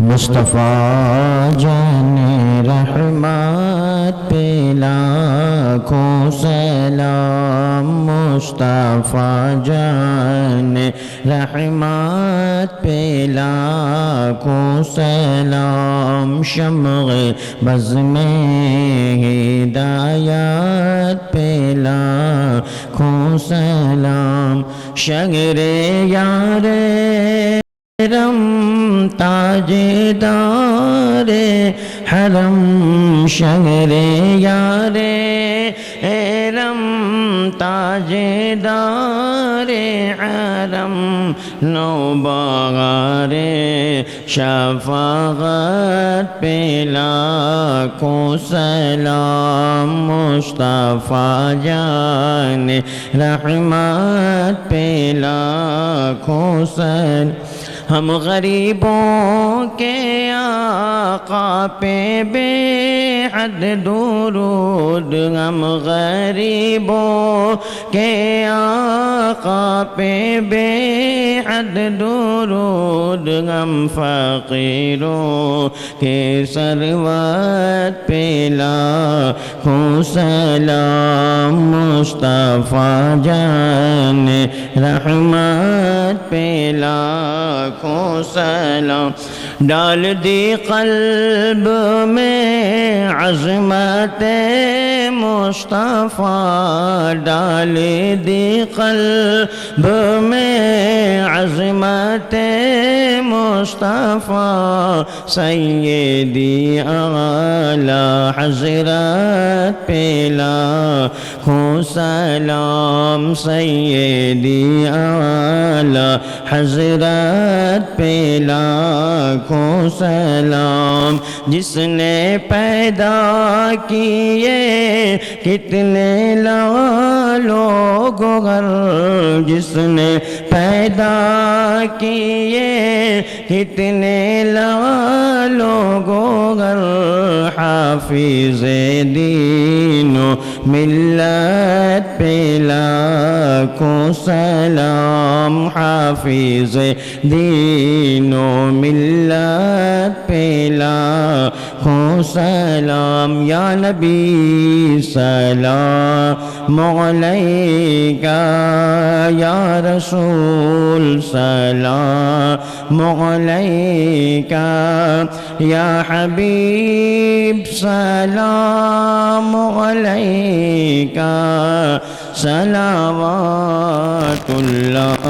مصطفیٰ جان رحمت پہ لاکھوں سلام، مصطفیٰ جان رحمت پہ لاکھوں سلام، شمع بز میں ہدایت پہ لاکھوں سلام، شگر یار رم تاجدار حرم، شگر یار رم تاجدار حرم، نوبہار شفاعت پہ لاکھوں سلام، مصطفیٰ جان رحمت پہ لاکھوں سلام، ہم غریبوں کے آقا پہ بے حد درود، ہم غریبوں کے آقا پہ بے حد درود، ہم فقیروں کے ثروت پہ لاکھوں سلام، مصطفیٰ جان رحمت پہ لاکھوں سلام، ڈال دی قلب میں عظمت مصطفیٰ، ڈال دی قلب میں عظمت مصطفیٰ، سیدی اعلیٰ حضرت پہ لاکھوں سلام، سیدی اعلیٰ حضرت پہ لاکھوں سلام، جس نے پیدا کیے کتنے لالوں گھر، جس نے پیدا کیے کتنے لالوں گھر، حافظ دین و ملت پہ لاکھوں سلام، حافظ دین و ملت پہ لاکھوں سلام، یا نبی سلام علیکہ، یا رسول سلام علیکہ، یا حبیب سلام علیکہ، صلوات اللہ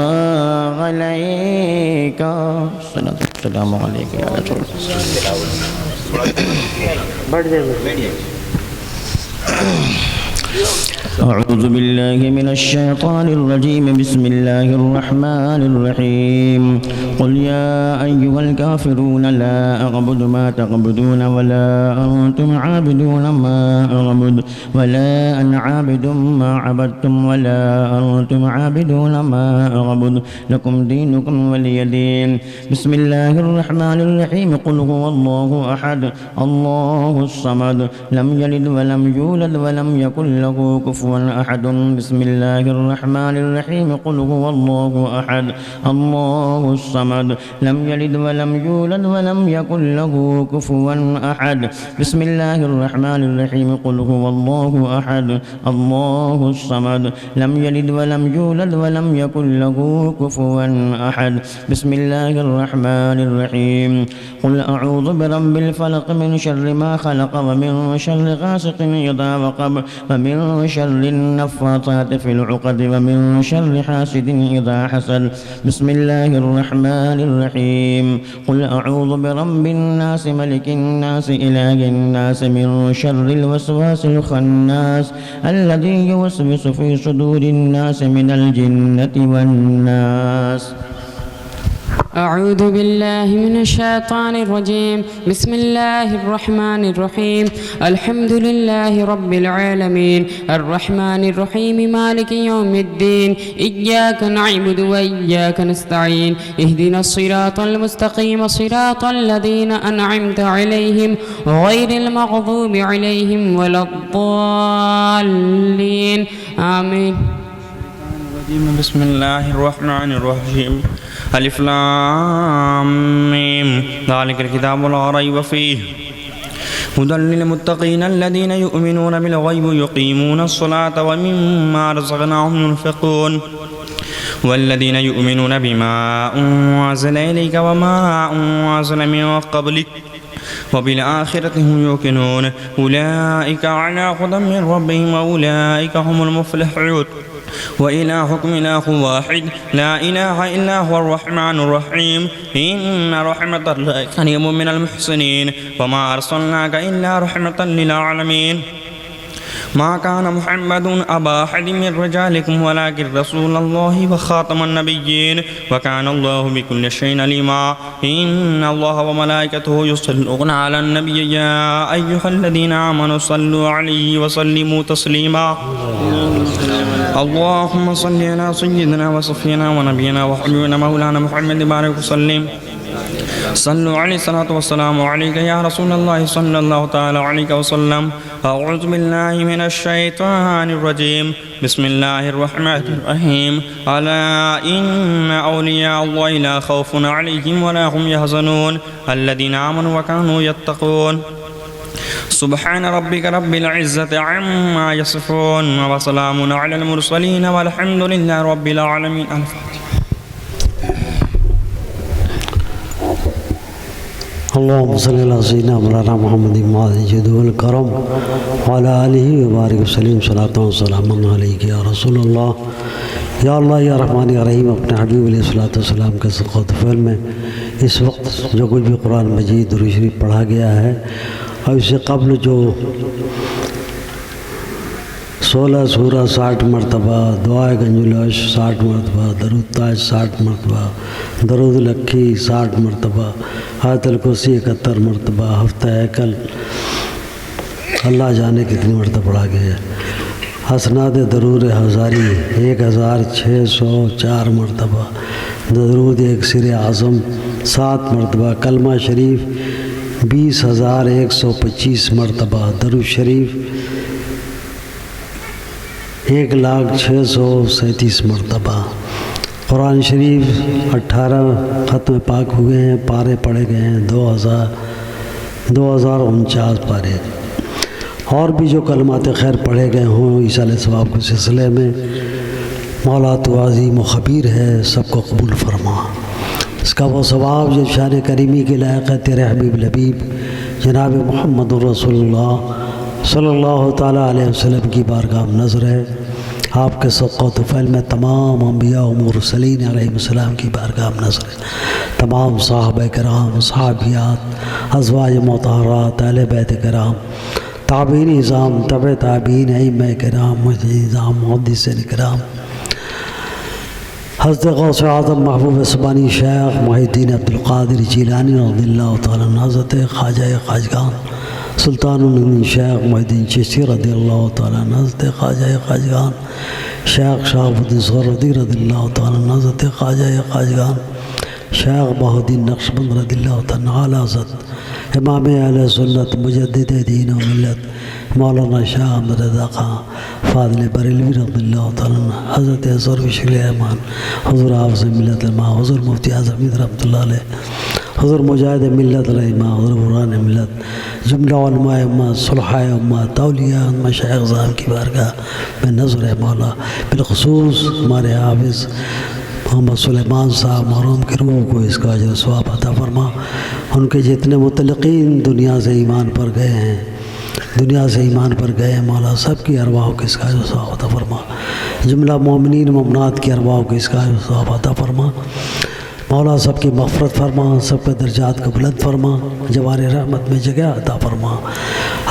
علیکہ، السلام علیکم یا رسول اعوذ باللہ من الشیطان الرجیم، بسم اللہ الرحمن الرحیم، قل یا ایہا الکافرون لا اعبد ما تعبدون ولا انتم عابدون ما اعبد ولا انا عابد ما عبدتم ولا انتم عابدون ما اعبد لکم دینکم ولی دین، بسم اللہ الرحمن الرحیم، قل هو اللہ احد اللہ الصمد لم یلد ولم یولد ولم یکن له كفوا أحد، بسم الله الرحمن الرحيم، قل هو الله أحد الله الصمد لم يلد ولم يولد ولم يكن له كفوا أحد، بسم الله الرحمن الرحيم، قل هو الله أحد الله الصمد لم يلد ولم يولد ولم يكن له كفوا أحد، بسم الله الرحمن الرحيم، قل أعوذ برب الفلق من شر ما خلق ومن شر غاسق إذا وقب ومن شر النفاثات في العقد ومن شر حاسد إذا حسد، بسم الله الرحمن الرحيم، قل أعوذ برب الناس ملك الناس إله الناس من شر الوسواس الخناس الذي يوسوس في صدور الناس من الجنة والناس. أعوذ بالله من الشيطان الرجيم، بسم الله الرحمن الرحيم، الحمد لله رب العالمين، الرحمن الرحيم، مالك يوم الدين، إياك نعبد وإياك نستعين، اهدنا الصراط المستقيم، صراط الذين أنعمت عليهم غير المغضوب عليهم ولا الضالين، آمين. بسم اللہ الرحمن الرحیم الف لام میم ذالک الکتاب لا ریب فیہ هدى للمتقين الذين يؤمنون بالغيب ويقيمون الصلاة ومما رزقناهم ينفقون والذين يؤمنون بما أنزل إليك وما أنزل من قبلك وبالآخرة هم يوقنون أولئك على هدى من ربهم وأولئك هم المفلحون وإلهكم إله واحد لا إله إلا هو الرحمن الرحيم إن رحمة الله قريب من المحسنين وما أرسلناك إلا رحمة للعالمين ما كان محمد أبا أحد من رجالكم ولكن رسول الله وخاتم النبيين وكان الله بكل شيء عليما إن الله وملائكته يصلون على النبي يا أيها الذين آمنوا صلوا عليه وسلموا تسليما اللهم صل على سيدنا وصفينا ونبينا وحبيبنا مولانا محمد بارك وسلم صلوا عليه الصلاة والسلام عليك يا رسول الله صلى الله تعالى عليك وسلم أعوذ بالله من الشيطان الرجيم بسم الله الرحمن الرحيم ألا إن أولياء الله لا خوف عليهم ولا هم يحزنون الذين آمنوا وكانوا يتقون سبحان ربك رب العزة عما يصفون وسلام على المرسلين والحمد لله رب العالمين. الفاتحة. اللهم صل على سيدنا مولانا محمد الجود والكرم وعلى آله وبارك وسلم صلاة وسلام عليك يا رسول الله یا اللہ یا رحمان یا رحیم. اپنے حبیب علیہ الصلوۃ والسلام کے صدقہ و طفیل میں اس وقت جو کچھ بھی قرآن مجید درود شریف پڑھا گیا ہے اور اس سے قبل جو 16 سورہ 60 مرتبہ، دعائے گنجلش 60 مرتبہ، درود تاج 60 مرتبہ، درود لکھی 60 مرتبہ، آیت الکرسی 71 مرتبہ، ہفتہ ہیکل اللہ جانے کتنی مرتبہ پڑھا گیا ہے. حسنات درود ہزاری 1604 مرتبہ، درود ایک سر اعظم 7 مرتبہ، کلمہ شریف 20,125 مرتبہ، درود شریف 1,0637 مرتبہ، قرآن شریف 18 ختم پاک ہوئے ہیں، پارے پڑھے گئے ہیں 2049 پارے. اور بھی جو کلمات خیر پڑھے گئے ہوں ایصال ثواب کے سلسلے میں، مولا تو عظیم و خبیر ہے، سب کو قبول فرما. اس کا وہ ثواب جو شان کریمی کے لائق ہے تیرے حبیب لبیب جناب محمد رسول اللہ صلی اللہ تعالیٰ علیہ وسلم کی بارگاہ میں نظر ہے. آپ کے صدقہ و طفیل میں تمام انبیاء و مرسلین علیہ السلام کی بارگاہ میں نظر ہے. تمام صحابہ کرام، صحابیات، ازواج مطہرات، اہل بیت کرام، تابعین نظام، تبع تابعین، ائمہ کرام، مجتہدین نظام، محدثین کرام، حضرت غوث اعظم محبوب سبحانی شیخ محی الدین عبدالقادر جیلانی رضی اللہ تعالیٰ عنہ، حضرت خواجہ خواجگان سلطان الدین شیخ محی الدین چشتی رضی اللہ تعالیٰ عنہ، حضرت خواجہ خواجگان شیخ شہاب الدین سہروردی رضی اللہ تعالیٰ عنہ، حضرت خواجہ خواجگان شیخ بہاء الدین نقشبند رضی اللہ تعالیٰ عنہ، اعلیٰ حضرت امام اہل سنت مجدد دین و ملت مولانا شاہ احمد رضا خان فاضل بریلوی رضی اللہ تعالیٰ عنہ، حضرت حضور بشیر احمان، حضور حافظ ملت علماء، حضور مفتی اعظم رحمۃ اللہ علیہ، حضور مجاہد ملت رحمہ، حضور قرآن ملت، جملہ علماء امت، صلحاء امت، اولیاء مشائخ اعظام کی بارگاہ میں نظر ہے مولا. بالخصوص ہمارے حافظ محمد سلیمان صاحب مرحوم کی روح کو اس کا اجر و ثواب عطا فرما. ان کے جتنے متعلقین دنیا سے ایمان پر گئے ہیں، دنیا سے ایمان پر گئے ہیں مولا، سب کی ارواح کو اس کا اجر و ثواب عطا فرما. جملہ مومنین مومنات کی ارواح کو اس کا اجر و ثواب عطا فرما مولا. سب کی مغفرت فرما، سب کے درجات کو بلند فرما، جوار رحمت میں جگہ عطا فرما.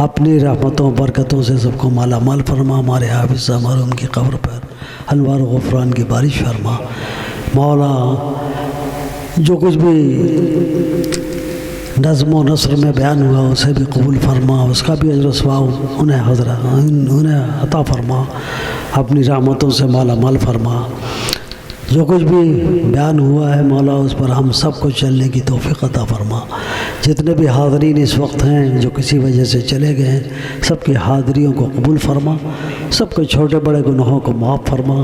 اپنی رحمتوں برکتوں سے سب کو مالا مال فرما. ہمارے حافظ صاحب مرحوم کی قبر پر انوار و غفران کی بارش فرما مولا. جو کچھ بھی نظم و نثر میں بیان ہوا اسے بھی قبول فرما، اس کا بھی اجر و ثواب انہیں عطا فرما. اپنی رحمتوں سے مالا مال فرما. جو کچھ بھی بیان ہوا ہے مولا اس پر ہم سب کو چلنے کی توفیق عطا فرما. جتنے بھی حاضرین اس وقت ہیں جو کسی وجہ سے چلے گئے ہیں، سب کی حاضریوں کو قبول فرما، سب کے چھوٹے بڑے گناہوں کو معاف فرما.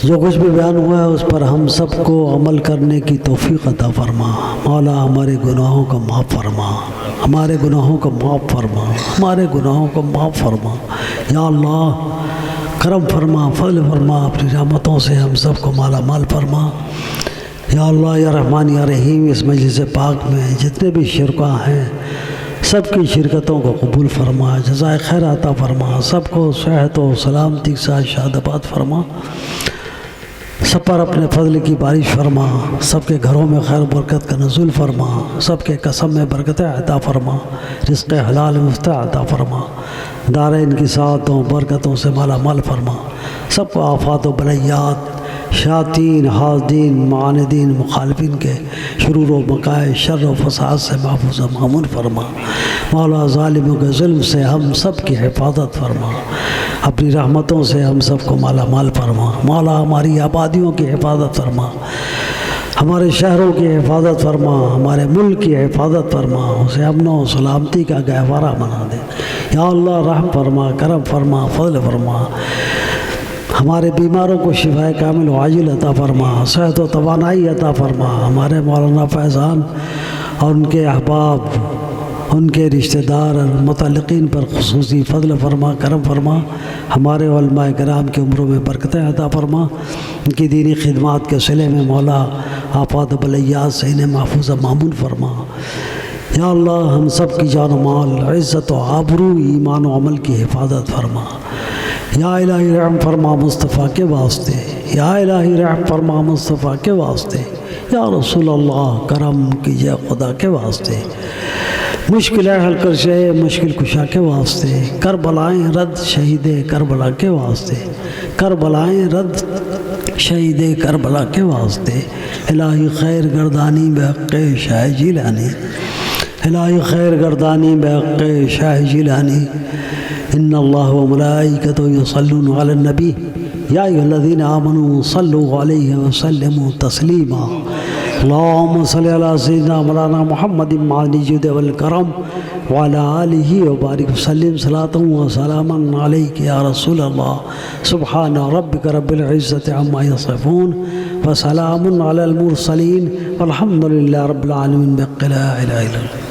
جو کچھ بھی بیان ہوا ہے اس پر ہم سب کو عمل کرنے کی توفیق عطا فرما۔ مولا ہمارے گناہوں کو معاف فرما، ہمارے گناہوں کو معاف فرما، ہمارے گناہوں کو معاف فرما۔ یا اللہ کرم فرما، فضل فرما، اپنی رحمتوں سے ہم سب کو مالا مال فرما۔ یا اللہ یا رحمان یا رحیم، اس مجلس پاک میں جتنے بھی شرکاء ہیں سب کی شرکتوں کو قبول فرما، جزائے خیر عطا فرما، سب کو صحت و سلامتی کے ساتھ شاداباد فرما، سب پر اپنے فضل کی بارش فرما، سب کے گھروں میں خیر و برکت کا نزول فرما، سب کے قسم میں برکتیں عطا فرما، رزق حلال مفتح عطا فرما، دارین کی سعادتوں برکتوں سے مالا مال فرما، سب کو آفات و بلیات، شیاطین، حاسدین، معاندین، مخالفین کے شرور و مکائے شر و فساد سے محفوظ و مامون فرما۔ مولا ظالموں کے ظلم سے ہم سب کی حفاظت فرما، اپنی رحمتوں سے ہم سب کو مالا مال فرما۔ مولا ہماری آبادیوں کی حفاظت فرما، ہمارے شہروں کی حفاظت فرما، ہمارے ملک کی حفاظت فرما، اسے امن و سلامتی کا گہوارہ بنا دے۔ یا اللہ رحم فرما، کرم فرما، فضل فرما، ہمارے بیماروں کو شفائے کامل و عاجل عطا فرما، صحت و توانائی عطا فرما۔ ہمارے مولانا فیضان اور ان کے احباب، ان کے رشتہ دار اور متعلقین پر خصوصی فضل فرما، کرم فرما۔ ہمارے علماء کرام کی عمروں میں برکتیں عطا فرما، ان کی دینی خدمات کے صلے میں مولا آفات و بلیات سے انہیں محفوظ و مامون فرما۔ یا اللہ ہم سب کی جان و مال، عزت و آبرو، ایمان و عمل کی حفاظت فرما۔ یا الہی رحم فرما مصطفیٰ کے واسطے، یا الہی رحم فرما مصطفیٰ کے واسطے، یا رسول اللہ کرم کیجئے خدا کے واسطے، مشکل حل کر شے مشکل کشا کے واسطے، کربلائیں رد شہید کربلا کے واسطے، کربلائیں رد شہید کربلا کے واسطے، الہی خیر گردانی بحق شاہ جیلانی، الہی خیر گردانی بحق شاہ جیلانی۔ ان اللہ و ملائکتہ یصلون علی النبی یا ایھا الذین آمنوا صلوا علیہ وسلموا تسلیما۔ اللہم صلی علی سیدنا مولانا محمد معدنی الجود والکرم وعلی آلہ وبارک وسلم صلاۃ و سلاما علیک یا رسول اللہ۔ سبحان ربک رب العزۃ عما یصفون وسلام علی المرسلین والحمد للہ رب العالمین، بحق لا الہ الا اللہ۔